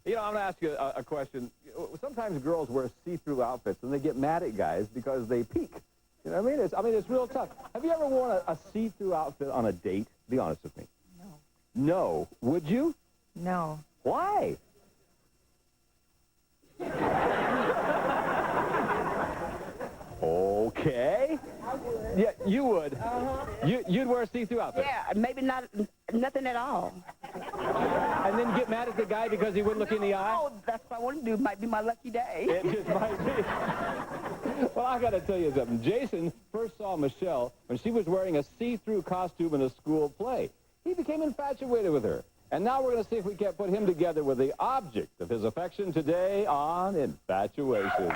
You know, I'm going to ask you a question. Sometimes girls wear see-through outfits, and they get mad at guys because they peek. You know what I mean? It's real tough. Have you ever worn a see-through outfit on a date? Be honest with me. No. No. Would you? No. Why? Okay. Yeah, you would. You'd wear a see-through outfit. Yeah, maybe nothing at all. And then get mad at the guy because he wouldn't look in the eye? Oh, that's what I want to do. Might be my lucky day. It just might be. Well, I got to tell you something. Jason first saw Michelle when she was wearing a see-through costume in a school play. He became infatuated with her. And now we're going to see if we can't put him together with the object of his affection today on Infatuation.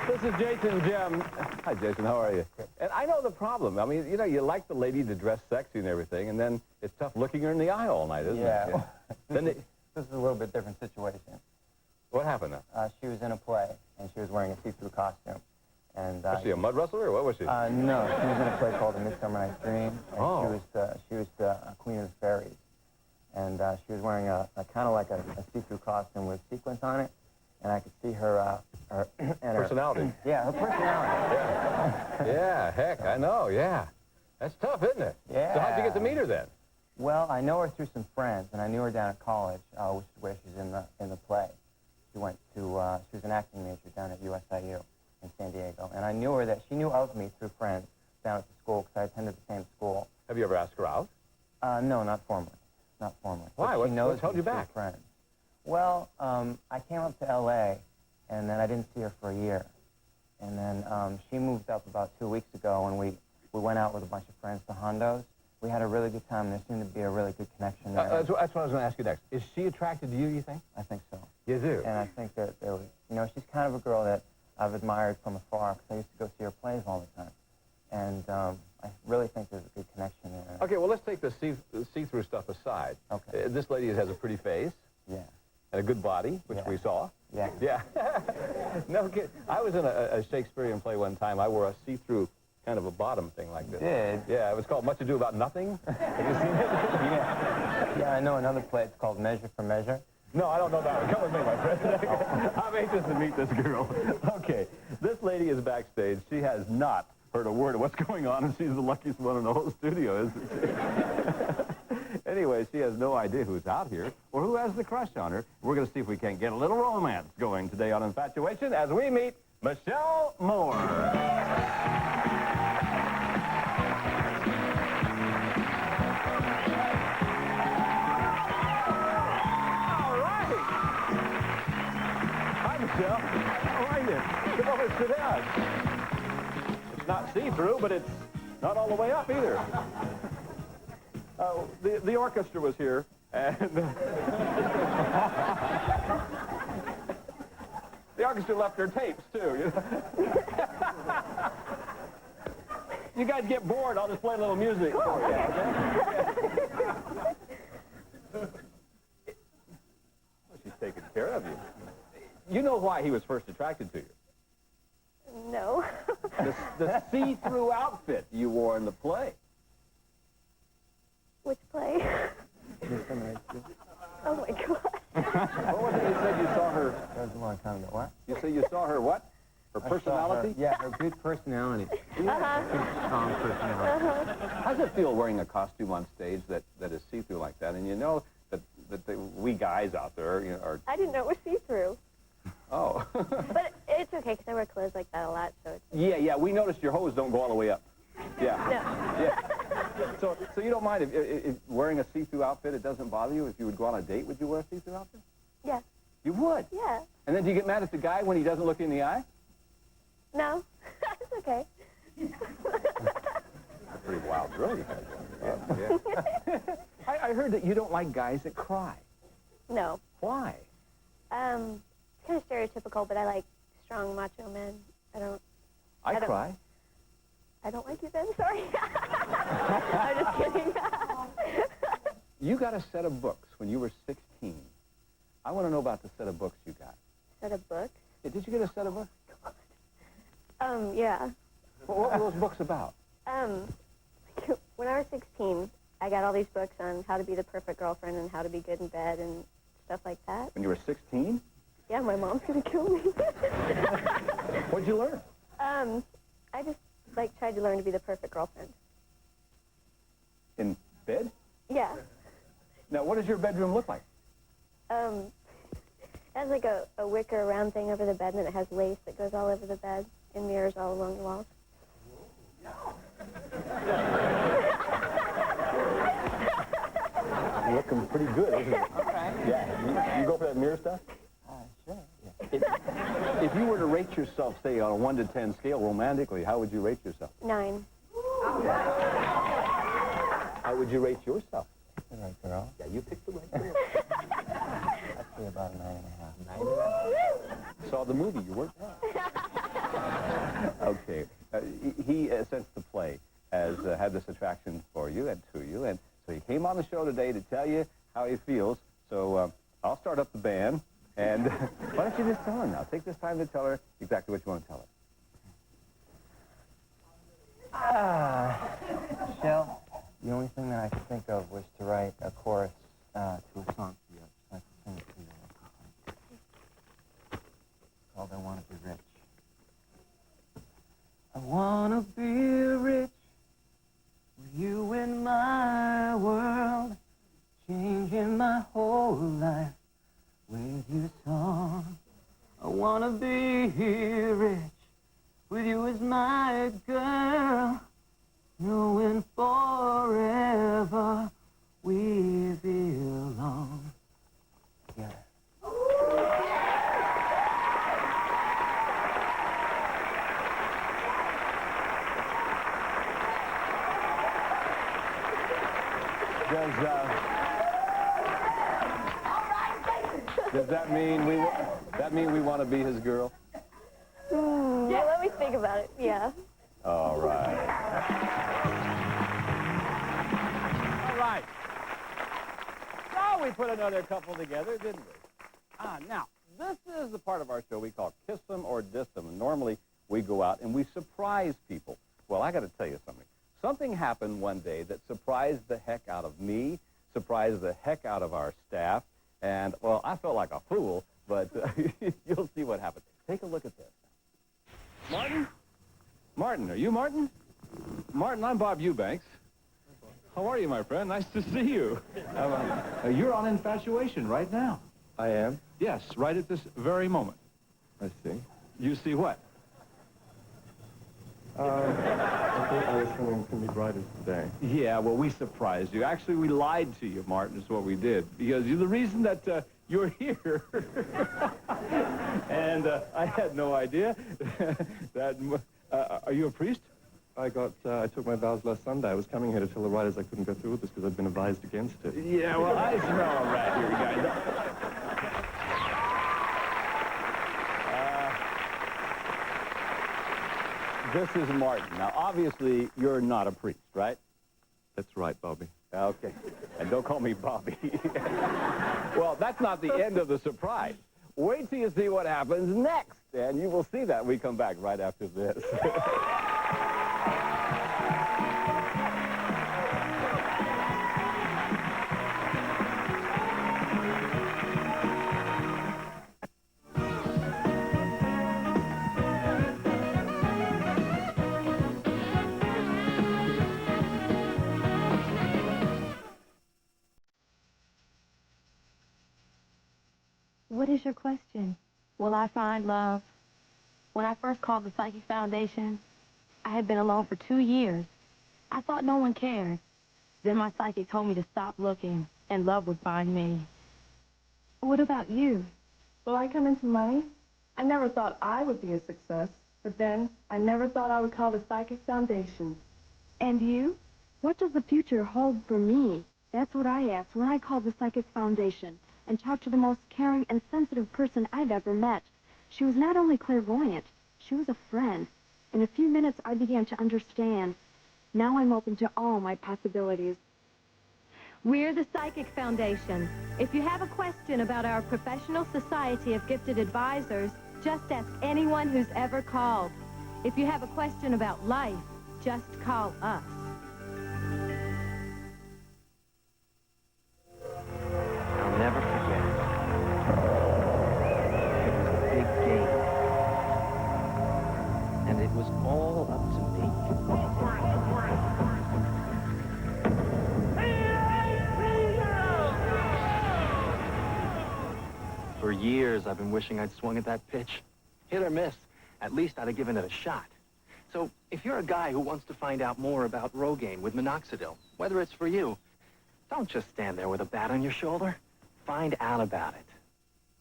This is Jason and Jim. Hi, Jason. How are you? And I know the problem. I mean, you know, you like the lady to dress sexy and everything, and then it's tough looking her in the eye all night, isn't it? Yeah. Then this is a little bit different situation. What happened now? She was in a play, and she was wearing a see-through costume. And was she a mud wrestler, or what was she? No, she was in a play called A Midsummer Night's Dream, and she was the Queen of the Fairies. And she was wearing a kind of like a see-through costume with sequins on it. And I could see her, personality. Yeah, her personality. Yeah. Yeah, heck, I know, yeah. That's tough, isn't it? Yeah. So how'd you get to meet her then? Well, I know her through some friends, and I knew her down at college, which is where she's in the play. She went to, she was an acting major down at USIU in San Diego. And I knew her she knew of me through friends down at the school, because I attended the same school. Have you ever asked her out? No, not formally. Not formally. Why? But she knows what held you back? Friends. Well, I came up to L.A., and then I didn't see her for a year. And then she moved up about 2 weeks ago, and we went out with a bunch of friends to Hondo's. We had a really good time. There seemed to be a really good connection there. That's what I was going to ask you next. Is she attracted to you, you think? I think so. You do? And I think that there was, you know, she's kind of a girl that I've admired from afar, because I used to go see her plays all the time. And I really think there's a good connection there. Okay, well, let's take the see-through stuff aside. Okay. This lady has a pretty face. Yeah. And a good body, which we saw. Yeah. Yeah. No kid. I was in a Shakespearean play one time. I wore a see-through kind of a bottom thing like this. You did? Yeah, it was called Much Ado About Nothing. Have you seen it? Yeah. Yeah, I know another play. It's called Measure for Measure. No, I don't know that one. Come with me, my friend. I'm anxious to meet this girl. Okay, this lady is backstage. She has not heard a word of what's going on, and she's the luckiest one in the whole studio, isn't she? Anyway, she has no idea who's out here or who has the crush on her. We're going to see if we can't get a little romance going today on Infatuation as we meet Michelle Moore. All right. Hi, Michelle. How are you? Come over, sit down. It's not see-through, but it's not all the way up either. The orchestra was here, and the orchestra left their tapes, too. You know? You guys get bored, I'll just play a little music for you, okay? Well, she's taking care of you. You know why he was first attracted to you? No. The see-through outfit you wore in the play. Which play? Oh, my God. What was it you said you saw her? That was a long time ago. What? You say you saw her what? Her personality? Yeah, her good personality. Good, strong personality. How does it feel wearing a costume on stage that is see-through like that? And you know that we guys out there, you know, are... I didn't know it was see-through. Oh. But it's okay, because I wear clothes like that a lot, so it's... Yeah, we noticed your hose don't go all the way up. Yeah. No. Yeah. So you don't mind if wearing a see-through outfit, it doesn't bother you? If you would go on a date, would you wear a see-through outfit? Yes. You would? Yeah. And then do you get mad at the guy when he doesn't look you in the eye? No. It's okay. That's a pretty wild girl you guys are. Yeah. I heard that you don't like guys that cry. No. Why? It's kind of stereotypical, but I like strong macho men. I don't... I cry. I don't like you then, sorry. I'm just kidding. You got a set of books when you were 16. I want to know about the set of books you got. Set of books? Yeah, did you get a set of books? Yeah. Well, what were those books about? When I was 16, I got all these books on how to be the perfect girlfriend and how to be good in bed and stuff like that. When you were 16? Yeah, my mom's gonna kill me. What'd you learn? I just, tried to learn to be the perfect girlfriend. In bed? Yeah. Now, what does your bedroom look like? It has like a wicker round thing over the bed, and then it has lace that goes all over the bed and mirrors all along the walls. Looking pretty good, isn't it? Okay. Yeah. You go for that mirror stuff? Sure. Yeah. If you were to rate yourself, say, on a 1 to 10 scale romantically, how would you rate yourself? 9. How would you rate yourself? The right girl. Yeah, you picked the right girl. I'd say about a 9.5. 9.5? Saw the movie, you weren't wrong. Okay. He, since the play, has had this attraction for you and to you, and so he came on the show today to tell you how he feels. So I'll start up the band, and why don't you just tell her now? Take this time to tell her exactly what you want to tell her. Shell, the only thing that I could think of was to write a chorus to a song for you. I'd like to sing it to you. It's called I Want to Be Rich. I want to be rich with you in my world, changing my whole life with your song. I want to be rich with you as my girl, knowing forever we belong together. Does that mean we want to be his girl? Yeah, let me think about it. Yeah. All right. All right. So we put another couple together, didn't we? Now, this is the part of our show we call Kiss 'em or Diss 'em. And normally we go out and we surprise people. Well, I got to tell you something. Something happened one day that surprised the heck out of me, surprised the heck out of our staff, and, well, I felt like a fool, but you'll see what happened. Take a look at this. Martin? Martin, are you Martin? Martin, I'm Bob Eubanks. How are you, my friend? Nice to see you. You're on Infatuation right now. I am? Yes, right at this very moment. I see. You see what? I think I was coming to meet writers today. Yeah, well, we surprised you. Actually, we lied to you, Martin, is what we did. Because you're the reason that you're here. And I had no idea that... are you a priest? I took my vows last Sunday. I was coming here to tell the writers I couldn't go through with this because I'd been advised against it. Yeah, well, I smell a rat here, guys. This is Martin. Now, obviously, you're not a priest, right? That's right, Bobby. Okay. And don't call me Bobby. Well, that's not the end of the surprise. Wait till you see what happens next, and you will see that when we come back right after this. What is your question? Will I find love? When I first called the Psychic Foundation, I had been alone for 2 years. I thought no one cared. Then my psychic told me to stop looking, and love would find me. What about you? Will I come into money? I never thought I would be a success, but then I never thought I would call the Psychic Foundation. And you? What does the future hold for me? That's what I asked when I called the Psychic Foundation and talked to the most caring and sensitive person I've ever met. She was not only clairvoyant, she was a friend. In a few minutes, I began to understand. Now I'm open to all my possibilities. We're the Psychic Foundation. If you have a question about our professional society of gifted advisors, just ask anyone who's ever called. If you have a question about life, just call us. I'll never forget it. It was a big game. And it was all up to me. For years, I've been wishing I'd swung at that pitch. Hit or miss, at least I'd have given it a shot. So, if you're a guy who wants to find out more about Rogaine with minoxidil, whether it's for you, don't just stand there with a bat on your shoulder. Find out about it.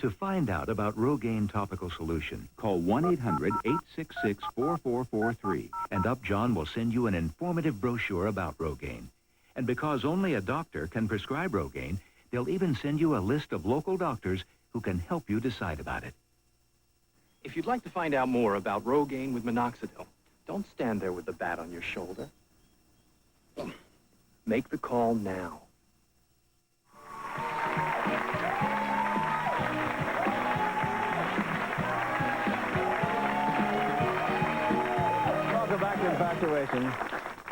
To find out about Rogaine topical solution, call 1-800-866-4443, and Upjohn will send you an informative brochure about Rogaine. And because only a doctor can prescribe Rogaine, they'll even send you a list of local doctors who can help you decide about it. If you'd like to find out more about Rogaine with minoxidil, don't stand there with the bat on your shoulder. Make the call now. Welcome back to Infatuation.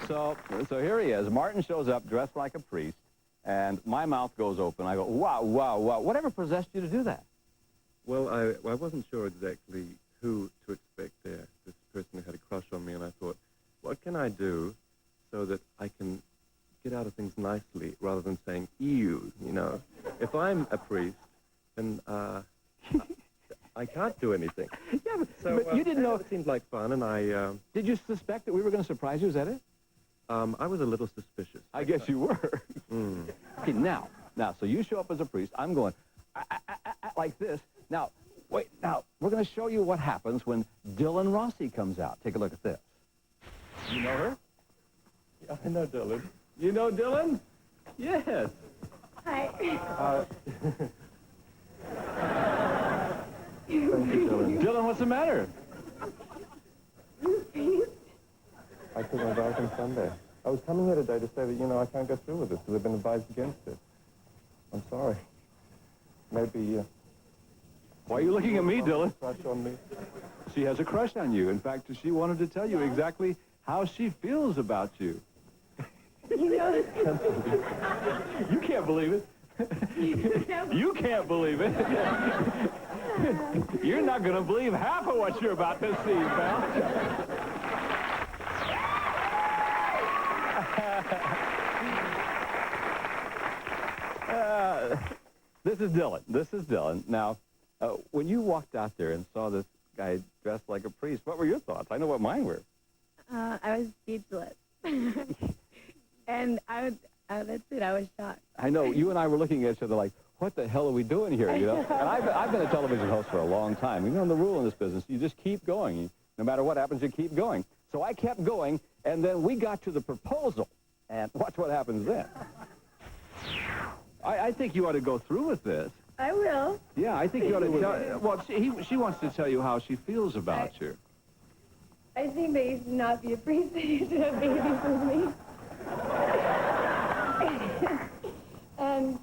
So here he is. Martin shows up dressed like a priest, and my mouth goes open. I go, wow, wow, wow. Whatever possessed you to do that? Well, I wasn't sure exactly who to expect there. This person who had a crush on me, and I thought, what can I do so that I can get out of things nicely rather than saying, ew, you know? If I'm a priest, then I can't do anything. Yeah, So but you didn't know. It seemed like fun, and I... Did you suspect that we were going to surprise you? Is that it? I was a little suspicious. I guess you were. Okay, now, so you show up as a priest. I'm going like this. Now, wait, we're going to show you what happens when Dylan Rossi comes out. Take a look at this. You know her? Yeah, I know Dylan. You know Dylan? Yes. Hi. Thank you, Dylan. Dylan, what's the matter? I took my vows on Sunday. I was coming here today to say that, you know, I can't go through with this because I've been advised against it. I'm sorry. Maybe, Why are you looking at me, Dylan? crush on me. She has a crush on you. In fact, she wanted to tell you exactly how she feels about you. You know, You can't believe it. You can't believe it. You're not going to believe half of what you're about to see, pal. This is Dylan. Now, when you walked out there and saw this guy dressed like a priest, what were your thoughts? I know what mine were. I was speechless. And that's it, I was shocked. I know, you and I were looking at each other like, what the hell are we doing here, you know? And I've been a television host for a long time. You know, the rule in this business, you just keep going. No matter what happens, you keep going. So I kept going, and then we got to the proposal. And watch what happens then. I think you ought to go through with this. I will. Yeah, I think you ought to tell... Well, she wants to tell you how she feels about you. I think that you should not be a priest. That you should have babies with me. And,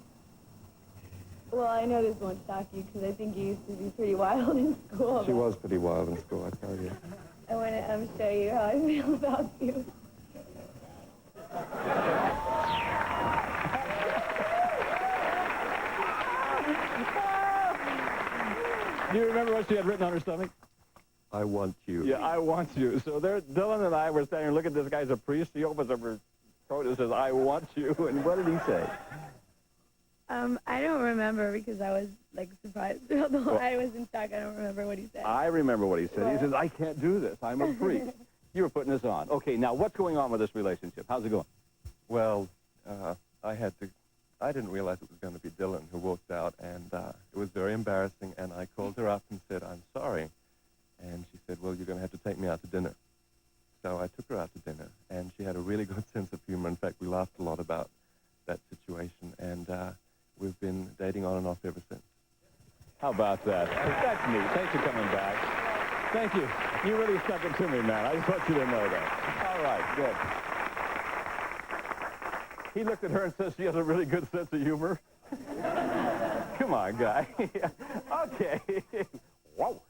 well, I know this won't shock you because I think you used to be pretty wild in school. She was pretty wild in school, I tell you. I want to show you how I feel about you. Do you remember what she had written on her stomach? I want you. Yeah, I want you. So there, Dylan and I were standing here, look at this guy's a priest. He opens up her throat and says, I want you. And what did he say? I don't remember because I was, like, surprised. I was in shock. I don't remember what he said. I remember what he said. He says, I can't do this. I'm a priest. You were putting this on. Okay, now what's going on with this relationship? How's it going? Well, I didn't realize it was going to be Dylan who walked out, and it was very embarrassing, and I called her up and said, I'm sorry. And she said, well, you're going to have to take me out to dinner. So I took her out to dinner, and she had a really good sense of humor. In fact, we laughed a lot about that situation, and we've been dating on and off ever since. How about that? That's neat. Thanks for coming back. Thank you. You really stuck it to me, man. I just want you to know that. All right, good. He looked at her and says she has a really good sense of humor. Come on, guy. Okay. Whoa.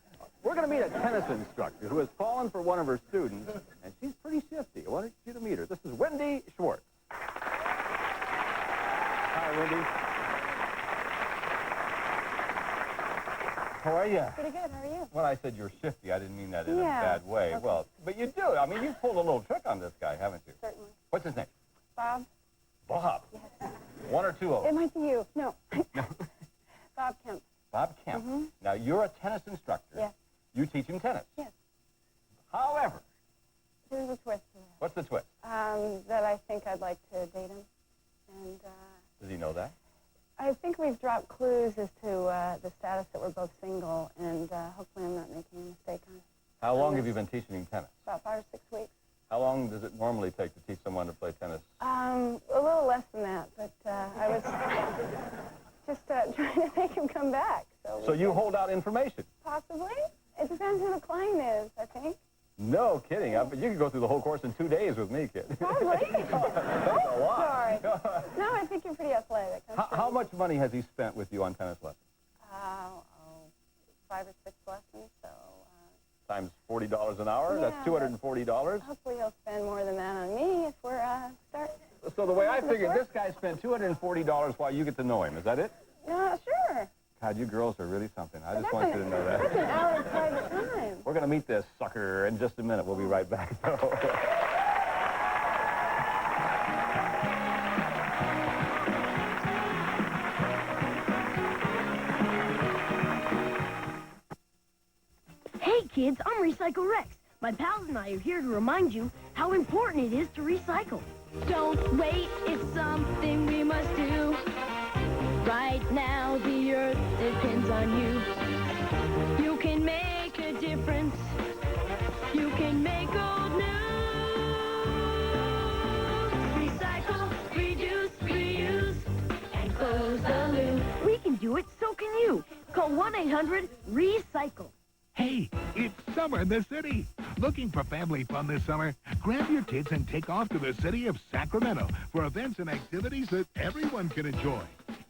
We're going to meet a tennis instructor who has fallen for one of her students, and she's pretty shifty. I want you to meet her. This is Wendy Schwartz. Hi, Wendy. How are you? Pretty good. How are you? When I said you're shifty, I didn't mean that in Yeah. a bad way. Okay. Well, but you do. I mean, you've pulled a little trick on this guy, haven't you? Certainly. What's his name? Bob? Bob. Yes. 1 or 2 O's? It might be you. No. Bob Kemp. Bob Kemp. Mhm. Now, you're a tennis instructor. Yes. You teach him tennis. Yes. However, There's a twist to that. what's the twist? That I think I'd like to date him. And Does he know that? I think we've dropped clues as to the status that we're both single, and hopefully I'm not making a mistake on it. How long have you been teaching him tennis? About 5 or 6 weeks. How long does it normally take to teach someone to play tennis? A little less than that, but I was just trying to make him come back. So you hold out information? Possibly. It depends who the client is, I think. No kidding. You could go through the whole course in 2 days with me, kid. Probably. That's a lot. Sorry. No, I think you're pretty athletic. How much money has he spent with you on tennis lessons? 5 or 6 lessons, so... Times $40 an hour? Yeah, That's $240? hopefully he'll spend more than that on me if we're start... So the way I figured, this guy spent $240 while you get to know him. Is that it? Sure. God, you girls are really something. I just want you to know that. That's an hour of private time. We're going to meet this sucker in just a minute. We'll be right back, though. Hey, kids, I'm Recycle Rex. My pals and I are here to remind you how important it is to recycle. Don't wait, it's something we must do. Right now, the earth depends on you. You can make a difference. You can make old new. Recycle, reduce, reuse, and close the loop. We can do it, so can you. Call 1-800-RECYCLE. Hey, it's summer in the city. Looking for family fun this summer? Grab your kids and take off to the city of Sacramento for events and activities that everyone can enjoy.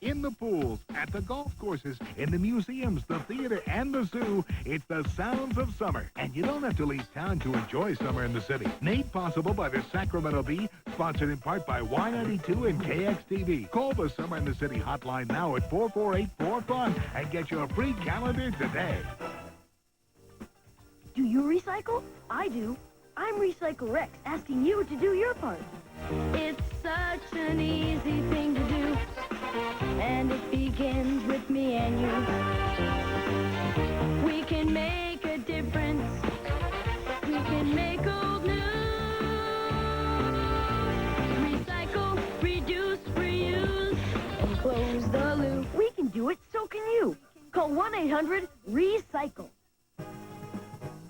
In the pools, at the golf courses, in the museums, the theater, and the zoo, it's the sounds of summer. And you don't have to leave town to enjoy summer in the city. Made possible by the Sacramento Bee, sponsored in part by Y92 and KXTV. Call the Summer in the City hotline now at 448-4FUN and get your free calendar today. Do you recycle? I do. I'm Recycle Rex, asking you to do your part. It's such an easy thing to do, and it begins with me and you. We can make a difference. We can make old new. Recycle, reduce, reuse, and close the loop. We can do it, so can you. Call 1-800-RECYCLE.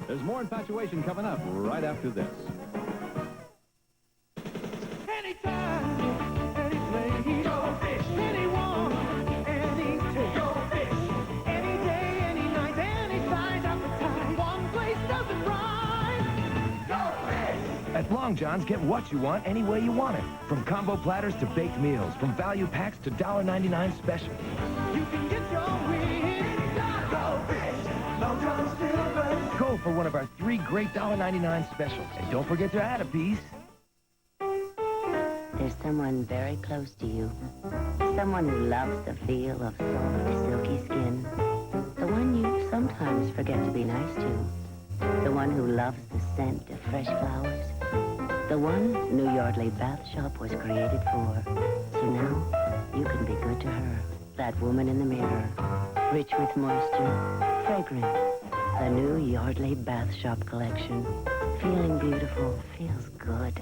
There's more Infatuation coming up right after this. Anytime, any place, go fish. Anyone, any take, go fish. Any day, any night, any size, appetite. One place doesn't rhyme. Go fish. At Long John's, get what you want any way you want it. From combo platters to baked meals, from value packs to $1.99 special. You can get your wish. Go fish. Long John's still good. Go for one of our 3 great $1.99 specials. And don't forget to add a piece. There's someone very close to you. Someone who loves the feel of soft, silky skin. The one you sometimes forget to be nice to. The one who loves the scent of fresh flowers. The one New Yardley Bath Shop was created for. So now, you can be good to her. That woman in the mirror. Rich with moisture. Fragrant. The new Yardley Bath Shop collection. Feeling beautiful feels good.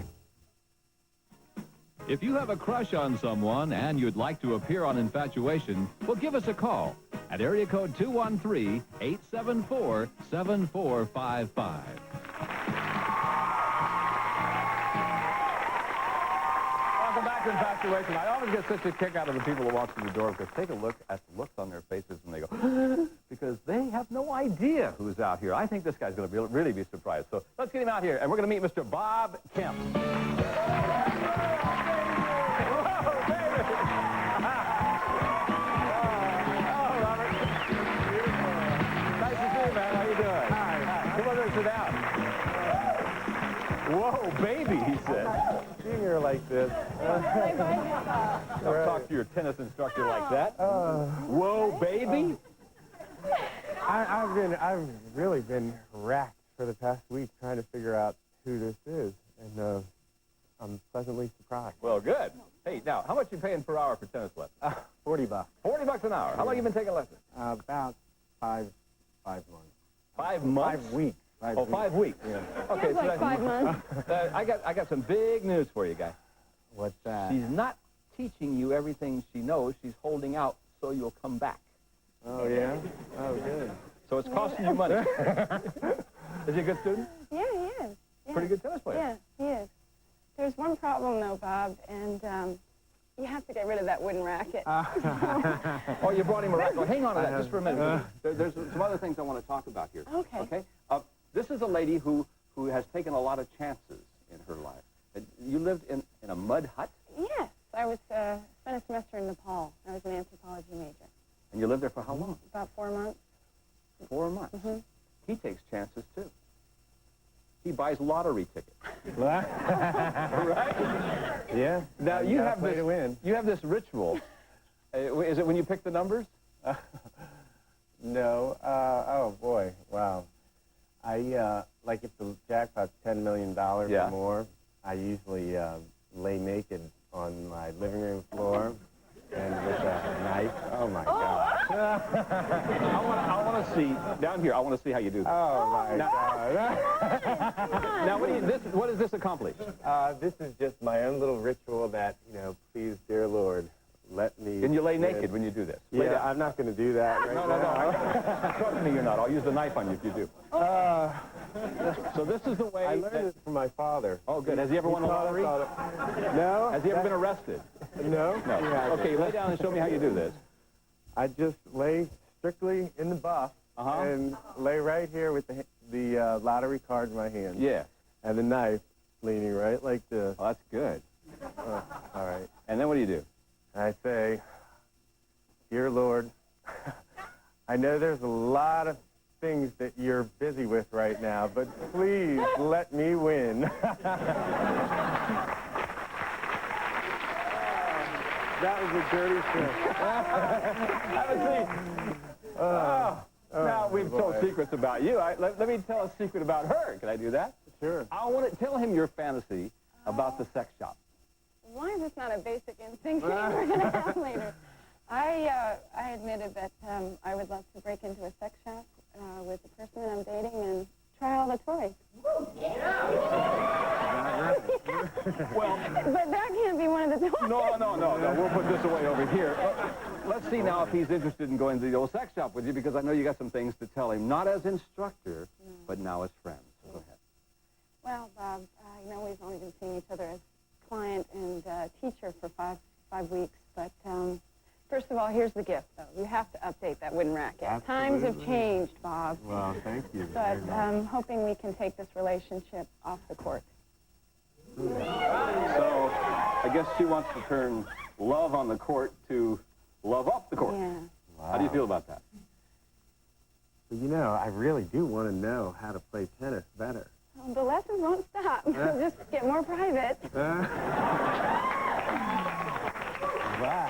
If you have a crush on someone and you'd like to appear on Infatuation, well, give us a call at area code 213-874-7455. Welcome back That's Infatuation. I always get such a kick out of the people who walk through the door because take a look at the looks on their faces and they go, because they have no idea who's out here. I think this guy's going to really be surprised. So let's get him out here, and we're going to meet Mr. Bob Kemp. Sit down. Whoa, baby, he said. Seeing her like this. Don't talk to your tennis instructor like that. Whoa, baby. I've really been racked for the past week trying to figure out who this is, and I'm pleasantly surprised. Well, good. Hey, now, how much you paying per hour for tennis lessons? $40. $40 an hour. How long you been taking lessons? About five months. 5 months? 5 weeks. 5 weeks. Yeah. Okay, Sounds like 5 months. I got some big news for you, guy. What's that? She's not teaching you everything she knows. She's holding out so you'll come back. Oh, yeah? Oh, good. So it's costing you money. Is he a good student? Yeah, he is. Yeah. Pretty good tennis player. Yeah, he is. There's one problem, though, Bob, and you have to get rid of that wooden racket. Oh, you brought him a racket. Well, hang on to that just for a minute. There's some other things I want to talk about here. Okay. Okay? This is a lady who has taken a lot of chances in her life. You lived in a mud hut? Yes. I was spent a semester in Nepal. I was an anthropology major. And you lived there for how long? About 4 months. 4 months. Mm-hmm. He takes chances, too. He buys lottery tickets. Right? Yeah. Now, you have play to win. You have this ritual. Is it when you pick the numbers? No. Oh, boy. Wow. Like if the jackpot's $10 million or more, I usually lay naked on my living room floor and with a knife. Oh, my God. I want to see, down here, I want to see how you do this. Oh, my God. Now, what does this accomplish? This is just my own little ritual that, please, dear Lord, let me... And you lay naked when you do this? Yeah, I'm not going to do that right now. No. Trust me, you're not. I'll use the knife on you if you do. So this is the way... I learned this from my father. Oh, good. Has he ever won a lottery? No. Has he ever been arrested? No. No. Okay, lay down and show me how you do this. I just lay strictly in the buff and lay right here with the lottery card in my hand. Yeah. And the knife leaning right like this. Oh, that's good. All right. And then what do you do? I say, dear Lord, I know there's a lot of things that you're busy with right now, but please let me win. That was a dirty trick. Now, we've told secrets about you. Let me tell a secret about her. Can I do that? Sure. I want to tell him your fantasy about the sex shop. Why is this not a basic instinct that we're going to have later? I admitted that I would love to break into a sex shop with the person that I'm dating and try all the toys. Well, but that can't be one of the toys. No. We'll put this away over here. Let's see now if he's interested in going to the old sex shop with you, because I know you got some things to tell him, not as instructor, but now as friends. Go ahead. Well, Bob, we've only been seeing each other as client and teacher for five weeks, but first of all, here's the gift, though. You have to update that wooden racket. Absolutely. Times have changed, Bob. Well, thank you. But I'm hoping we can take this relationship off the court. So I guess she wants to turn love on the court to love off the court. Yeah. Wow. How do you feel about that? Well, I really do want to know how to play tennis better. Well, the lessons won't stop. Just get more private. Wow.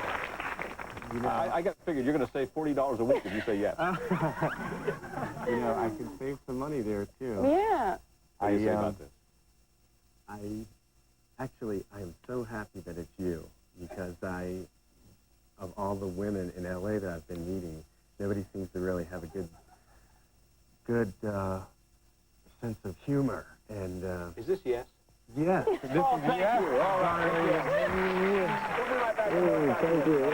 I got figured you're going to save $40 a week if you say yes. I could save some money there, too. Yeah. What do you say about this? I am so happy that it's you, because of all the women in L.A. that I've been meeting, nobody seems to really have a good sense of humor. And is this yes? Yes. This is thank yes. you. All right. Thank you.